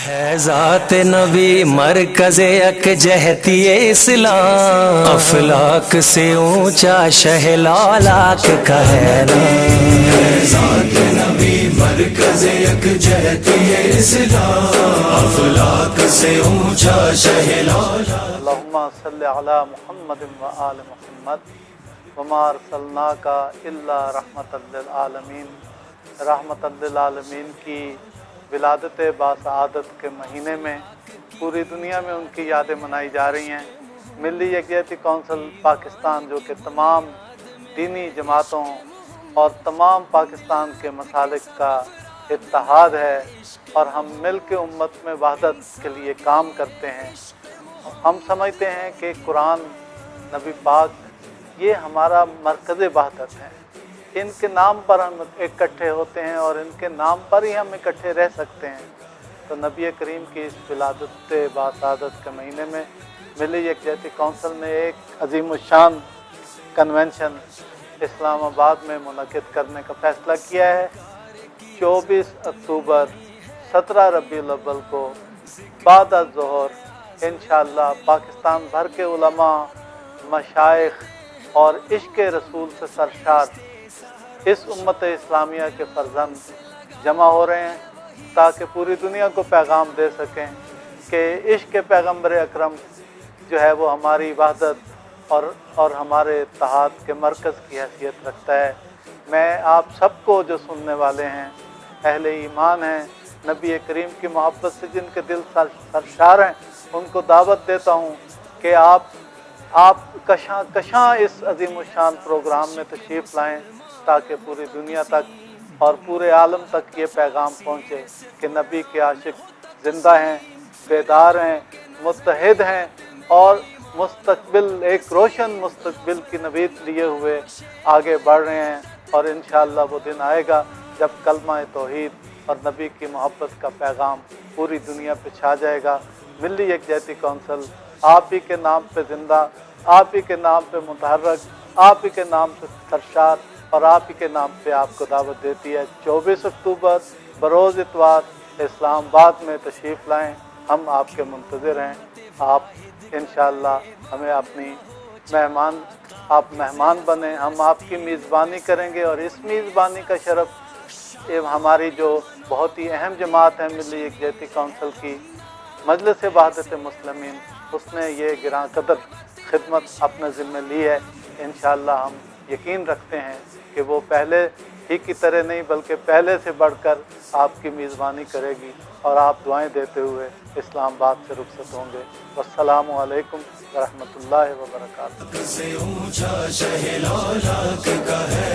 ہے ذات نبی مرکز یکجہتی اسلام، افلاک سے اونچا شہ لالاک کا ہے نام۔ ہے ذات نبی مرکز یکجہتی اسلام، افلاک سے اونچا شہ لالاک۔ اللہم صلی علی محمد و آل محمد وما ارسلناک الا رحمۃ للعالمین۔ رحمۃ للعالمین کی ولادت باسعادت کے مہینے میں پوری دنیا میں ان کی یادیں منائی جا رہی ہیں۔ ملی یکجہتی کونسل پاکستان جو کہ تمام دینی جماعتوں اور تمام پاکستان کے مسالک کا اتحاد ہے، اور ہم مل کے امت میں وحدت کے لیے کام کرتے ہیں۔ ہم سمجھتے ہیں کہ قرآن، نبی پاک یہ ہمارا مرکز وحدت ہے۔ ان کے نام پر ہم اکٹھے ہوتے ہیں اور ان کے نام پر ہی ہم اکٹھے رہ سکتے ہیں۔ تو نبی کریم کی اس ولادت باسعادت کے مہینے میں ملی یکجہتی کونسل نے ایک عظیم الشان کنونشن اسلام آباد میں منعقد کرنے کا فیصلہ کیا ہے۔ 24 اکتوبر 17 ربیع الاول کو بعد از ظہر انشاءاللہ پاکستان بھر کے علماء، مشائخ اور عشق رسول سے سرشار اس امت اسلامیہ کے فرزند جمع ہو رہے ہیں تاکہ پوری دنیا کو پیغام دے سکیں کہ عشق پیغمبر اکرم جو ہے وہ ہماری وحدت اور ہمارے اتحاد کے مرکز کی حیثیت رکھتا ہے۔ میں آپ سب کو جو سننے والے ہیں، اہل ایمان ہیں، نبی کریم کی محبت سے جن کے دل سرشار ہیں، ان کو دعوت دیتا ہوں کہ آپ کشاں اس عظیم الشان پروگرام میں تشریف لائیں تاکہ پوری دنیا تک اور پورے عالم تک یہ پیغام پہنچے کہ نبی کے عاشق زندہ ہیں، بیدار ہیں، متحد ہیں اور مستقبل، ایک روشن مستقبل کی نوید لیے ہوئے آگے بڑھ رہے ہیں۔ اور انشاءاللہ وہ دن آئے گا جب کلمہ توحید اور نبی کی محبت کا پیغام پوری دنیا پہ چھا جائے گا۔ ملی یکجہتی کونسل آپ ہی کے نام پہ زندہ، آپ ہی کے نام پہ متحرک، آپ ہی کے نام پہ سرشار اور آپ ہی کے نام پہ آپ کو دعوت دیتی ہے۔ 24 اکتوبر بروز اتوار اسلام آباد میں تشریف لائیں، ہم آپ کے منتظر ہیں۔ آپ انشاءاللہ ہمیں اپنی مہمان بنیں، ہم آپ کی میزبانی کریں گے، اور اس میزبانی کا شرف ہماری جو بہت ہی اہم جماعت ہے ملی یکجہتی کونسل کی مجلس وحدت مسلمین، اس نے یہ گراں قدر خدمت اپنے ذمہ لی ہے۔ انشاءاللہ ہم یقین رکھتے ہیں کہ وہ پہلے ہی کی طرح نہیں بلکہ پہلے سے بڑھ کر آپ کی میزبانی کرے گی، اور آپ دعائیں دیتے ہوئے اسلام آباد سے رخصت ہوں گے۔ والسلام علیکم ورحمۃ اللہ وبرکاتہ۔ سے اونچا شہ لالاک کا ہے۔